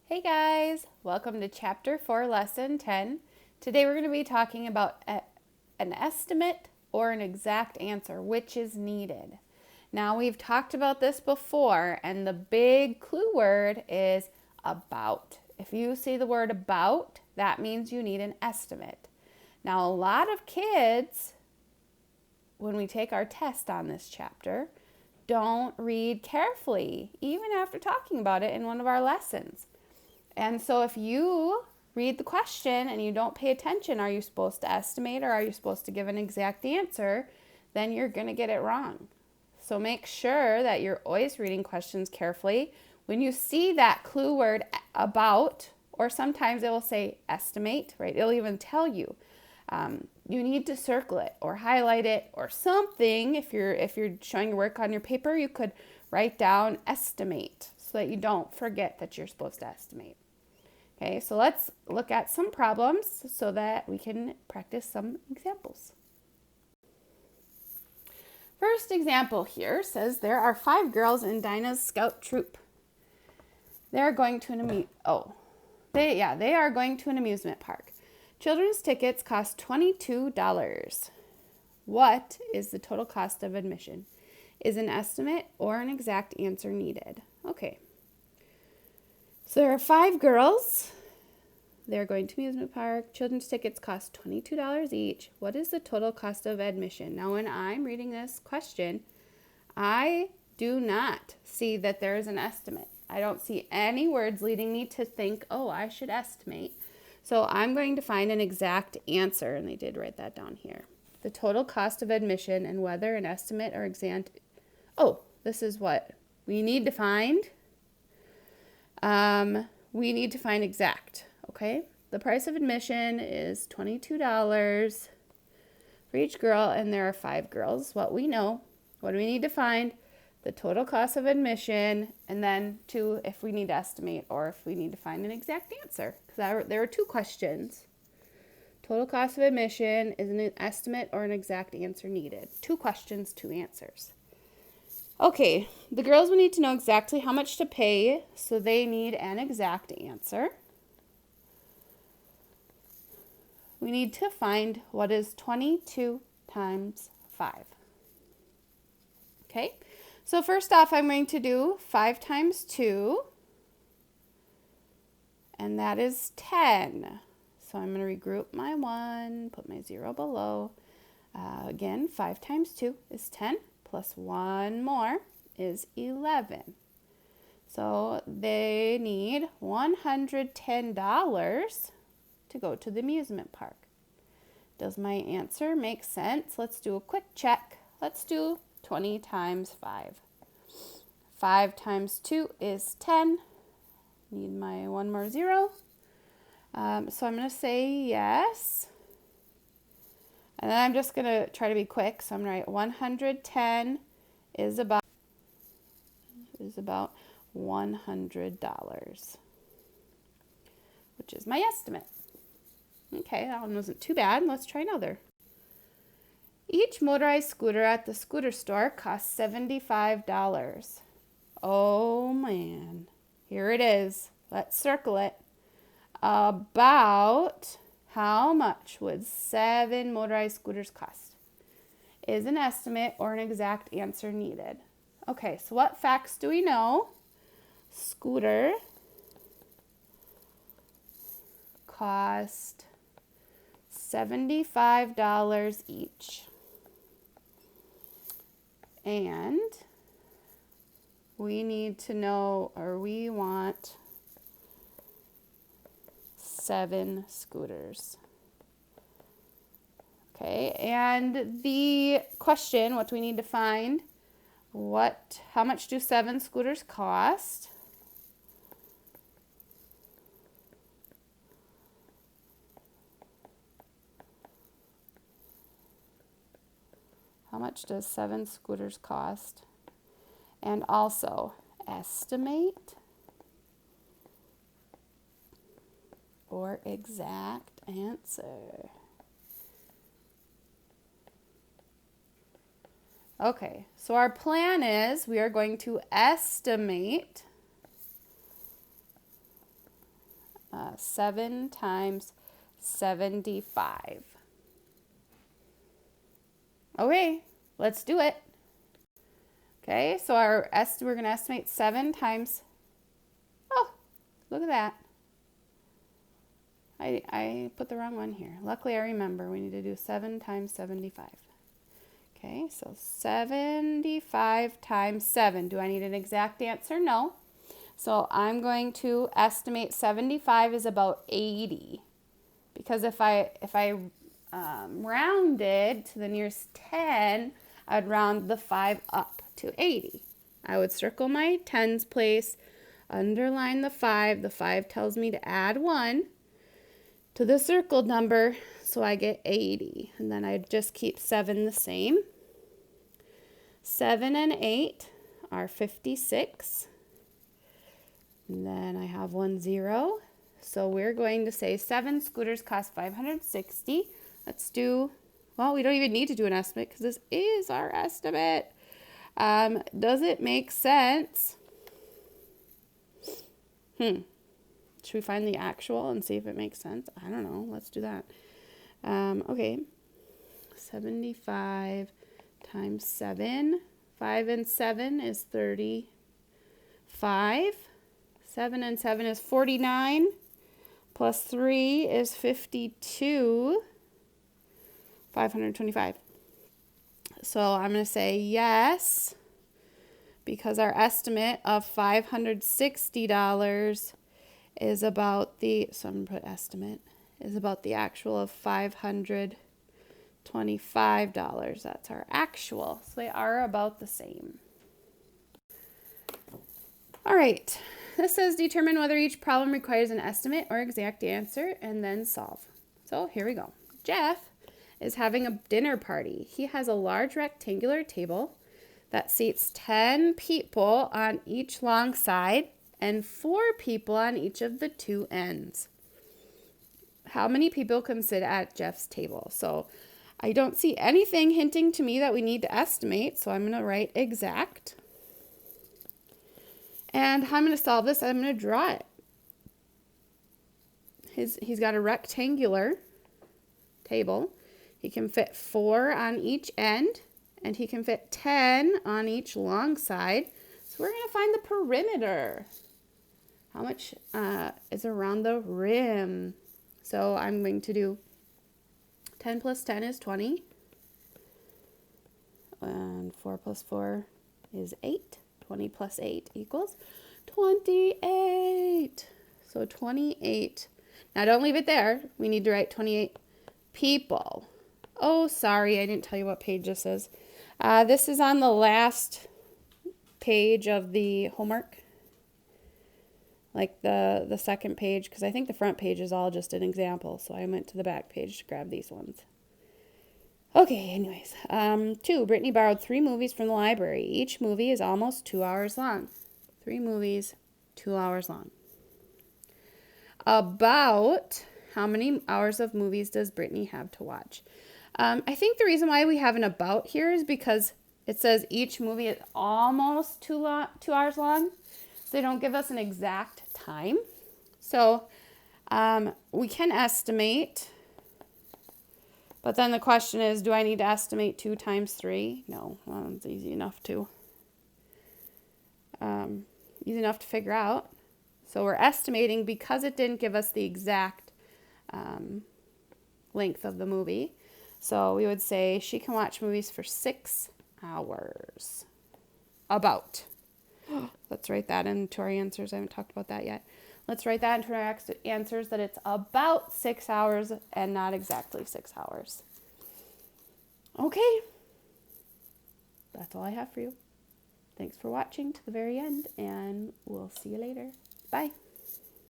Hey guys, welcome to Chapter 4, Lesson 10. Today we're going to be talking about an estimate or an exact answer, which is needed. Now we've talked about this before, and the big clue word is about. If you see the word about, that means you need an estimate. Now a lot of kids, when we take our test on this chapter, don't read carefully, even after talking about it in one of our lessons. And so if you read the question and you don't pay attention, are you supposed to estimate or are you supposed to give an exact answer, then you're going to get it wrong. So make sure that you're always reading questions carefully. When you see that clue word about, or sometimes it will say estimate, right? It'll even tell you. You need to circle it or highlight it or something. If you're showing your work on your paper, you could write down estimate so that you don't forget that you're supposed to estimate. Okay, so let's look at some problems so that we can practice some examples. First example here says there are 5 girls in Dinah's scout troop. They are going to an amusement park. Children's tickets cost $22. What is the total cost of admission? Is an estimate or an exact answer needed? Okay. So there are 5 girls. They're going to amusement park. Children's tickets cost $22 each. What is the total cost of admission? Now, when I'm reading this question, I do not see that there is an estimate. I don't see any words leading me to think, oh, I should estimate. So I'm going to find an exact answer, and they did write that down here. The total cost of admission and whether an estimate or exact. Oh, this is what we need to find. We need to find exact, okay? The price of admission is $22 for each girl, and there are 5 girls. What we know, what do we need to find? The total cost of admission, and then if we need to estimate or if we need to find an exact answer. Because there are 2 questions. Total cost of admission, is an estimate or an exact answer needed? 2 questions, 2 answers. Okay, the girls will need to know exactly how much to pay, so they need an exact answer. We need to find what is 22 times 5. Okay, so first off, I'm going to do 5 times 2, and that is 10. So I'm going to regroup my 1, put my 0 below. Again, 5 times 2 is 10. Plus 1 more is 11. So they need $110 to go to the amusement park. Does my answer make sense? Let's do a quick check. Let's do 20 times 5. 5 times 2 is 10. Need my 1 more 0. So I'm going to say yes. And then I'm just going to try to be quick. So I'm going to write 110 is about $100, which is my estimate. Okay, that one wasn't too bad. Let's try another. Each motorized scooter at the scooter store costs $75. Oh man, here it is. Let's circle it. About how much would 7 motorized scooters cost? Is an estimate or an exact answer needed? Okay, so what facts do we know? Scooter cost $75 each. And we need to know, or we want 7 scooters. Okay, and the question, what do we need to find? How much do 7 scooters cost? How much does 7 scooters cost? And also estimate or exact answer. Okay, so our plan is we are going to estimate 7 times 75. Okay, let's do it. Okay, so we're going to estimate 7 times, oh, look at that. I put the wrong one here. Luckily, I remember we need to do 7 times 75. Okay, so 75 times 7. Do I need an exact answer? No. So I'm going to estimate 75 is about 80. Because if I rounded to the nearest 10, I'd round the 5 up to 80. I would circle my tens place, underline the 5. The 5 tells me to add 1 to the circled number, so I get 80. And then I just keep 7 the same. 7 and 8 are 56. And then I have 1 0. So we're going to say 7 scooters cost $560. Let's do, well, we don't even need to do an estimate because this is our estimate. Does it make sense? Should we find the actual and see if it makes sense? I don't know. Let's do that. Okay. 75 times 7. 5 and 7 is 35. 7 and 7 is 49. Plus 3 is 52. 525. So I'm going to say yes, because our estimate of $560 is about the, so I'm going to put estimate, is about the actual of $525. That's our actual. So they are about the same. All right. This says determine whether each problem requires an estimate or exact answer and then solve. So here we go. Jeff is having a dinner party. He has a large rectangular table that seats 10 people on each long side and 4 people on each of the 2 ends. How many people can sit at Jeff's table? So I don't see anything hinting to me that we need to estimate, so I'm going to write exact. And how I'm going to solve this, I'm going to draw it. He's got a rectangular table. He can fit 4 on each end, and he can fit 10 on each long side. So we're going to find the perimeter. How much is around the rim? So I'm going to do 10 plus 10 is 20. And 4 plus 4 is 8. 20 plus 8 equals 28. So 28. Now don't leave it there. We need to write 28 people. Oh, sorry, I didn't tell you what page this is. This is on the last page of the homework. Like the second page, because I think the front page is all just an example. So I went to the back page to grab these ones. Okay, anyways. 2, Brittany borrowed 3 movies from the library. Each movie is almost 2 hours long. 3 movies, 2 hours long. About how many hours of movies does Brittany have to watch? I think the reason why we have an about here is because it says each movie is almost 2 hours long. So they don't give us an exact time. So we can estimate. But then the question is, do I need to estimate 2 times 3? No, well, it's easy enough to figure out. So we're estimating because it didn't give us the exact length of the movie. So we would say she can watch movies for 6 hours. About. Let's write that into our answers. I haven't talked about that yet. Let's write that into our answers that it's about 6 hours and not exactly 6 hours. Okay. That's all I have for you. Thanks for watching to the very end, and we'll see you later. Bye.